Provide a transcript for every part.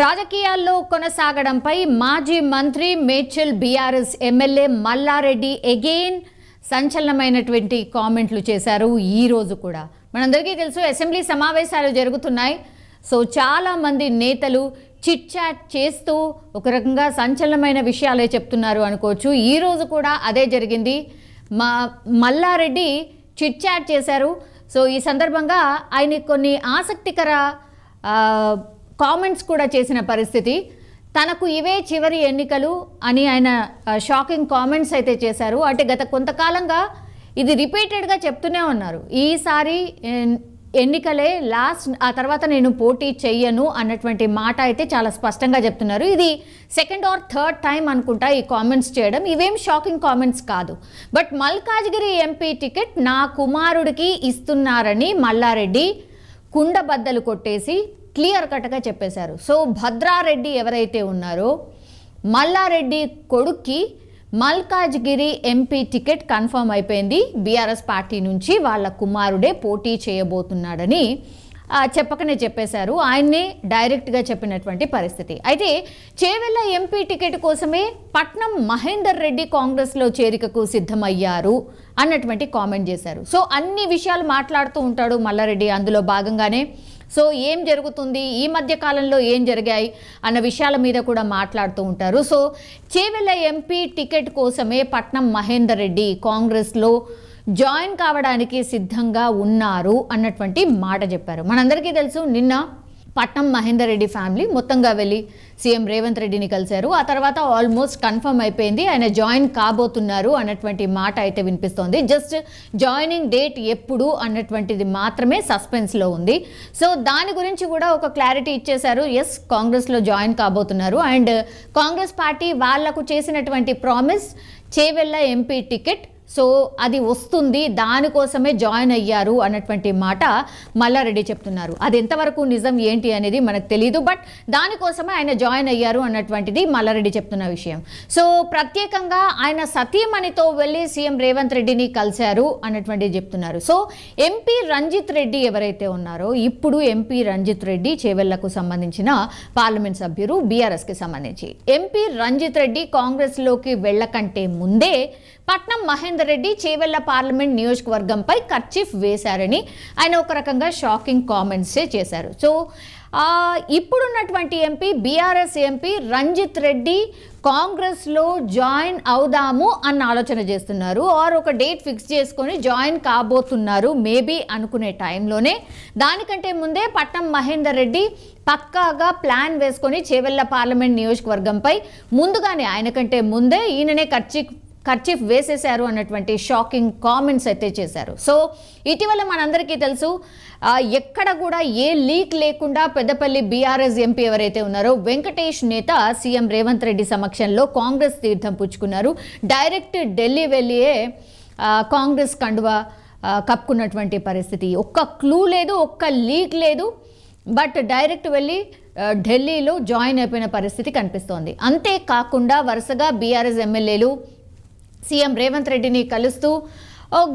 రాజకీయాల్లో కొనసాగడంపై మాజీ మంత్రి Medchal BRS MLA Malla Reddy again సంచలనమైనటువంటి కామెంట్లు చేశారు. ఈ రోజు కూడా మనందరికీ తెలుసు అసెంబ్లీ సమావేశాలు జరుగుతున్నాయి. సో చాలామంది నేతలు చిట్ చాట్ చేస్తూ ఒక రకంగా సంచలనమైన విషయాలే చెప్తున్నారు అనుకోవచ్చు. ఈ రోజు కూడా అదే జరిగింది. మల్లారెడ్డి చిట్ చాట్ చేశారు. సో ఈ సందర్భంగా ఆయన కొన్ని ఆసక్తికర కామెంట్స్ కూడా చేసిన పరిస్థితి. తనకు ఇవే చివరి ఎన్నికలు అని ఆయన షాకింగ్ కామెంట్స్ అయితే చేశారు. అంటే గత కొంతకాలంగా ఇది రిపీటెడ్గా చెప్తూనే ఉన్నారు. ఈసారి ఎన్నికలే లాస్ట్, ఆ తర్వాత నేను పోటీ చెయ్యను అన్నటువంటి మాట అయితే చాలా స్పష్టంగా చెప్తున్నారు. ఇది సెకండ్ ఆర్ థర్డ్ టైం అనుకుంటా ఈ కామెంట్స్ చేయడం. ఇవేం షాకింగ్ కామెంట్స్ కాదు. బట్ మల్కాజ్గిరి ఎంపీ టికెట్ నా కుమారుడికి ఇస్తున్నారని మల్లారెడ్డి కుండబద్దలు కొట్టేసి క్లియర్ కట్గా చెప్పేశారు. సో భద్రారెడ్డి ఎవరైతే ఉన్నారో మల్లారెడ్డి కొడుక్కి మల్కాజ్గిరి ఎంపీ టికెట్ కన్ఫర్మ్ అయిపోయింది. బీఆర్ఎస్ పార్టీ నుంచి వాళ్ళ కుమారుడే పోటీ చేయబోతున్నాడని చెప్పకనే చెప్పేశారు. ఆయన్నే డైరెక్ట్గా చెప్పినటువంటి పరిస్థితి. అయితే చేవెళ్ళ ఎంపీ టికెట్ కోసమే పట్నం మహేందర్ రెడ్డి కాంగ్రెస్లో చేరికకు సిద్ధమయ్యారు అన్నటువంటి కామెంట్ చేశారు. సో అన్ని విషయాలు మాట్లాడుతూ ఉంటాడు మల్లారెడ్డి. అందులో భాగంగానే సో ఏం జరుగుతుంది, ఈ మధ్య కాలంలో ఏం జరిగాయి అన్న విషయాల మీద కూడా మాట్లాడుతూ ఉంటారు. సో చేవెళ్ళ ఎంపీ టికెట్ కోసమే పట్నం మహేందర్ రెడ్డి కాంగ్రెస్లో జాయిన్ కావడానికి సిద్ధంగా ఉన్నారు అన్నటువంటి మాట చెప్పారు. మనందరికీ తెలుసు, నిన్న పట్నం మహేందర్ రెడ్డి ఫ్యామిలీ మొత్తంగా వెళ్ళి సీఎం రేవంత్ రెడ్డిని కలిశారు. ఆ తర్వాత ఆల్మోస్ట్ కన్ఫర్మ్ అయిపోయింది, ఆయన జాయిన్ కాబోతున్నారు అన్నటువంటి మాట అయితే వినిపిస్తోంది. జస్ట్ జాయినింగ్ డేట్ ఎప్పుడు అన్నటువంటిది మాత్రమే సస్పెన్స్లో ఉంది. సో దాని గురించి కూడా ఒక క్లారిటీ ఇచ్చేశారు. ఎస్, కాంగ్రెస్లో జాయిన్ కాబోతున్నారు. అండ్ కాంగ్రెస్ పార్టీ వాళ్లకు చేసినటువంటి promise Chevella MP ticket, so అది వస్తుంది, దానికోసమే జాయిన్ అయ్యారు అన్నటువంటి మాట మల్లారెడ్డి చెప్తున్నారు. అది ఎంతవరకు నిజం ఏంటి అనేది మనకు తెలియదు. బట్ దానికోసమే ఆయన జాయిన్ అయ్యారు అన్నటువంటిది మల్లారెడ్డి చెప్తున్న విషయం. సో ప్రత్యేకంగా ఆయన సతీమణితో వెళ్ళి సీఎం రేవంత్ రెడ్డిని కలిశారు అన్నటువంటిది చెప్తున్నారు. సో ఎంపీ రంజిత్ రెడ్డి ఎవరైతే ఉన్నారో, ఇప్పుడు ఎంపీ రంజిత్ రెడ్డి చేవెళ్లకు సంబంధించిన పార్లమెంట్ సభ్యులు, బీఆర్ఎస్కి సంబంధించి ఎంపీ రంజిత్ రెడ్డి కాంగ్రెస్లోకి వెళ్ళకంటే ముందే పట్నం మహేందర్ రెడ్డి చేవెళ్ళ పార్లమెంట్ నియోజకవర్గంపై కర్చీఫ్ వేశారని ఆయన ఒక రకంగా షాకింగ్ కామెంట్సే చేశారు. సో ఇప్పుడున్నటువంటి ఎంపీ, బీఆర్ఎస్ ఎంపీ రంజిత్ రెడ్డి కాంగ్రెస్లో జాయిన్ అవుదాము అన్న ఆలోచన చేస్తున్నారు. ఆర్ ఒక డేట్ ఫిక్స్ చేసుకొని జాయిన్ కాబోతున్నారు మేబీ అనుకునే టైంలోనే, దానికంటే ముందే పట్నం మహేందర్ రెడ్డి పక్కాగా ప్లాన్ వేసుకొని చేవెళ్ళ పార్లమెంట్ నియోజకవర్గంపై ముందుగానే, ఆయనకంటే ముందే ఈయననే కర్చీఫ్ వేసేశారు అన్నటువంటి షాకింగ్ కామెంట్స్ అయితే చేశారు. సో ఇటీవల మనందరికీ తెలుసు, ఎక్కడ కూడా ఏ లీక్ లేకుండా పెద్దపల్లి బీఆర్ఎస్ ఎంపీ ఎవరైతే ఉన్నారో వెంకటేష్ నేత సీఎం రేవంత్ రెడ్డి సమక్షంలో కాంగ్రెస్ తీర్థం పుచ్చుకున్నారు. డైరెక్ట్ ఢిల్లీ వెళ్ళియే కాంగ్రెస్ కండువా కప్పుకున్నటువంటి పరిస్థితి. ఒక్క క్లూ లేదు, ఒక్క లీక్ లేదు, బట్ డైరెక్ట్ వెళ్ళి ఢిల్లీలో జాయిన్ అయిపోయిన పరిస్థితి కనిపిస్తోంది. అంతేకాకుండా వరుసగా బీఆర్ఎస్ ఎమ్మెల్యేలు సీఎం రేవంత్ రెడ్డిని కలుస్తూ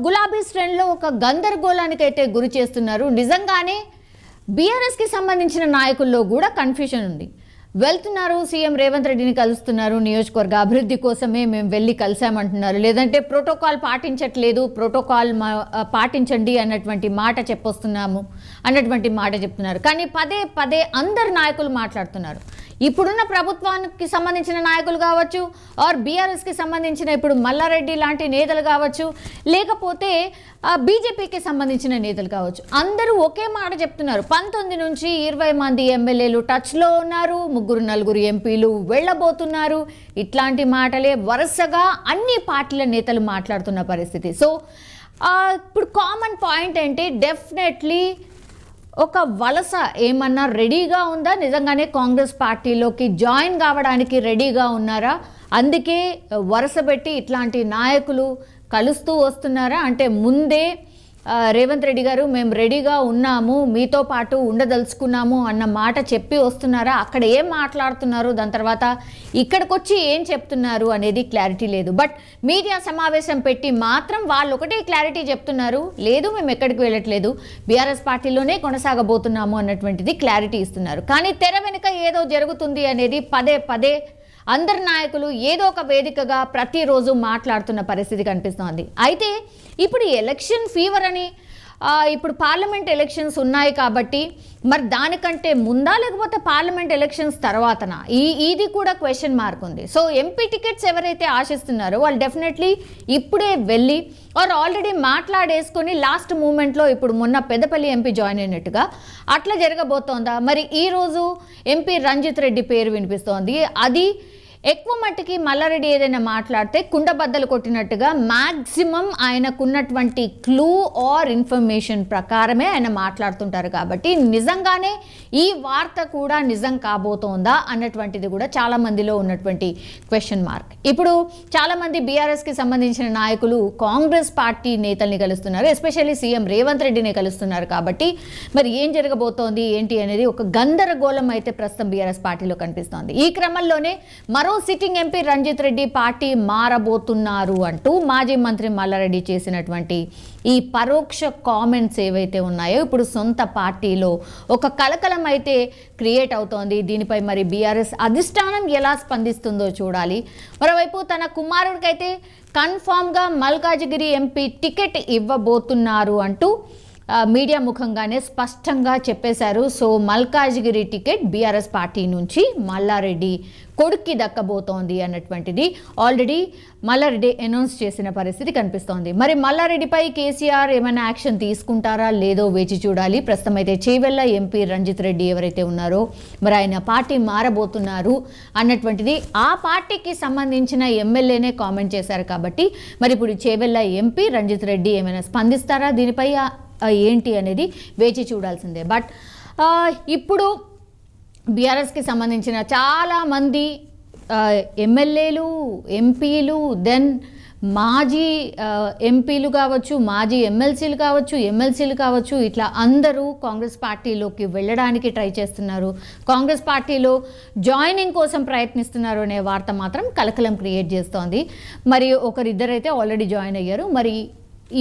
గులాబీ శ్రేణిలో ఒక గందరగోళానికి అయితే గురి చేస్తున్నారు. నిజంగానే బీఆర్ఎస్కి సంబంధించిన నాయకుల్లో కూడా కన్ఫ్యూజన్ ఉంది. వెళ్తున్నారు, సీఎం రేవంత్ రెడ్డిని కలుస్తున్నారు, నియోజకవర్గ అభివృద్ధి కోసమే మేము వెళ్ళి కలిసామంటున్నారు, లేదంటే ప్రోటోకాల్ పాటించట్లేదు, ప్రోటోకాల్ పాటించండి అన్నటువంటి మాట చెప్పొస్తున్నాము అన్నటువంటి మాట చెప్తున్నారు. కానీ పదే పదే అందరు నాయకులు మాట్లాడుతున్నారు. ఇప్పుడున్న ప్రభుత్వానికి సంబంధించిన నాయకులు కావచ్చు, ఆర్ బీఆర్ఎస్కి సంబంధించిన ఇప్పుడు మల్లారెడ్డి లాంటి నేతలు కావచ్చు, లేకపోతే బీజేపీకి సంబంధించిన నేతలు కావచ్చు, అందరూ ఒకే మాట చెప్తున్నారు. 19 నుంచి 20 మంది ఎమ్మెల్యేలు టచ్లో ఉన్నారు, 3-4 ఎంపీలు వెళ్ళబోతున్నారు. ఇట్లాంటి మాటలే వరుసగా అన్ని పార్టీల నేతలు మాట్లాడుతున్న పరిస్థితి. సో ఇప్పుడు కామన్ పాయింట్ ఏంటి, డెఫినెట్లీ ఒక వలస ఏమన్నా రెడీగా ఉందా, నిజంగానే కాంగ్రెస్ పార్టీలోకి జాయిన్ కావడానికి రెడీగా ఉన్నారా, అందుకే వరుస పెట్టి ఇట్లాంటి నాయకులు కలుస్తూ వస్తున్నారా, అంటే ముందే రేవంత్ రెడ్డి గారు మేము రెడీగా ఉన్నాము, మీతో పాటు ఉండదలుచుకున్నాము అన్న మాట చెప్పి వస్తున్నారా, అక్కడ ఏం మాట్లాడుతున్నారు, దాని తర్వాత ఇక్కడికి వచ్చి ఏం చెప్తున్నారు అనేది క్లారిటీ లేదు. బట్ మీడియా సమావేశం పెట్టి మాత్రం వాళ్ళు ఒకటే క్లారిటీ చెప్తున్నారు, లేదు మేము ఎక్కడికి వెళ్ళట్లేదు, బీఆర్ఎస్ పార్టీలోనే కొనసాగబోతున్నాము అన్నటువంటిది క్లారిటీ ఇస్తున్నారు. కానీ తెర వెనుక ఏదో జరుగుతుంది అనేది పదే పదే అందరు నాయకులు ఏదో ఒక వేదికగా ప్రతిరోజు మాట్లాడుతున్న పరిస్థితి కనిపిస్తోంది. అయితే ఇప్పుడు ఎలక్షన్ ఫీవర్ అని ఇప్పుడు పార్లమెంట్ ఎలక్షన్స్ ఉన్నాయి కాబట్టి మరి దానికంటే ముందా లేకపోతే పార్లమెంట్ ఎలక్షన్స్ తర్వాతనా, ఇది కూడా క్వశ్చన్ మార్క్ ఉంది. సో ఎంపీ టికెట్స్ ఎవరైతే ఆశిస్తున్నారో వాళ్ళు డెఫినెట్లీ ఇప్పుడే వెళ్ళి ఆల్రెడీ మాట్లాడేసుకొని లాస్ట్ మూమెంట్లో ఇప్పుడు మొన్న పెద్దపల్లి ఎంపీ జాయిన్ అయినట్టుగా అట్లా జరగబోతోందా? మరి ఈరోజు ఎంపీ రంజిత్ రెడ్డి పేరు వినిపిస్తోంది. అది ఎక్కువ మట్టికి మల్లారెడ్డి ఏదైనా మాట్లాడితే కుండబద్దలు కొట్టినట్టుగా మ్యాక్సిమం ఆయనకున్నటువంటి క్లూ ఆర్ ఇన్ఫర్మేషన్ ప్రకారమే ఆయన మాట్లాడుతుంటారు. కాబట్టి నిజంగానే ఈ వార్త కూడా నిజం కాబోతోందా అన్నటువంటిది కూడా చాలా మందిలో ఉన్నటువంటి క్వశ్చన్ మార్క్. ఇప్పుడు చాలామంది బీఆర్ఎస్కి సంబంధించిన నాయకులు కాంగ్రెస్ పార్టీ నేతల్ని కలుస్తున్నారు, ఎస్పెషల్లీ సీఎం రేవంత్ రెడ్డిని కలుస్తున్నారు. కాబట్టి మరి ఏం జరగబోతోంది ఏంటి అనేది ఒక గందరగోళం అయితే ప్రస్తుతం బీఆర్ఎస్ పార్టీలో కనిపిస్తోంది. ఈ క్రమంలోనే మరో sitting MP Ranjith Reddy party మారబోతున్నారు అంటూ మాజీ మంత్రి మల్లారెడ్డి చేసినటువంటి ఈ పరోక్ష కామెంట్స్ ఏవైతే ఉన్నాయో ఇప్పుడు సొంత పార్టీలో ఒక కలకలం అయితే క్రియేట్ అవుతోంది. దీనిపై మరి బీఆర్ఎస్ అధిష్టానం ఎలా స్పందిస్తుందో చూడాలి. మరోవైపు తన కుమారుడికైతే కన్ఫామ్గా మల్కాజిగిరి ఎంపీ టికెట్ ఇవ్వబోతున్నారు అంటూ మీడియా ముఖంగానే స్పష్టంగా చెప్పేశారు. So Malkajgiri ticket BRS party నుంచి మల్లారెడ్డి కొడుక్కి దక్కబోతోంది అన్నటువంటిది ఆల్రెడీ మల్లారెడ్డి అనౌన్స్ చేసిన పరిస్థితి కనిపిస్తోంది. మరి మల్లారెడ్డిపై కేసీఆర్ ఏమైనా యాక్షన్ తీసుకుంటారా లేదో వేచి చూడాలి. ప్రస్తుతం అయితే చేవెళ్ళ ఎంపీ రంజిత్ రెడ్డి ఎవరైతే ఉన్నారో మరి ఆయన పార్టీ మారబోతున్నారు అన్నటువంటిది ఆ పార్టీకి సంబంధించిన ఎమ్మెల్యేనే కామెంట్ చేశారు. కాబట్టి మరి ఇప్పుడు చేవెళ్ళ ఎంపీ రంజిత్ రెడ్డి ఏమైనా స్పందిస్తారా దీనిపై ఏంటి అనేది వేచి చూడాల్సిందే. బట్ ఇప్పుడు బీఆర్ఎస్కి సంబంధించిన చాలామంది ఎమ్మెల్యేలు, ఎంపీలు, దెన్ మాజీ ఎంపీలు కావచ్చు, మాజీ ఎమ్మెల్సీలు కావచ్చు, ఇట్లా అందరూ కాంగ్రెస్ పార్టీలోకి వెళ్ళడానికి ట్రై చేస్తున్నారు, కాంగ్రెస్ పార్టీలో జాయినింగ్ కోసం ప్రయత్నిస్తున్నారు అనే వార్త మాత్రం కలకలం క్రియేట్ చేస్తోంది. మరి ఒకరిద్దరైతే ఆల్రెడీ జాయిన్ అయ్యారు. మరి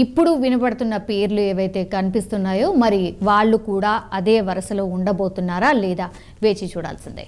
ఇప్పుడు వినపడుతున్న పేర్లు ఏవైతే కనిపిస్తున్నాయో మరి వాళ్ళు కూడా అదే వరుసలో ఉండబోతున్నారా లేదా వేచి చూడాల్సిందే.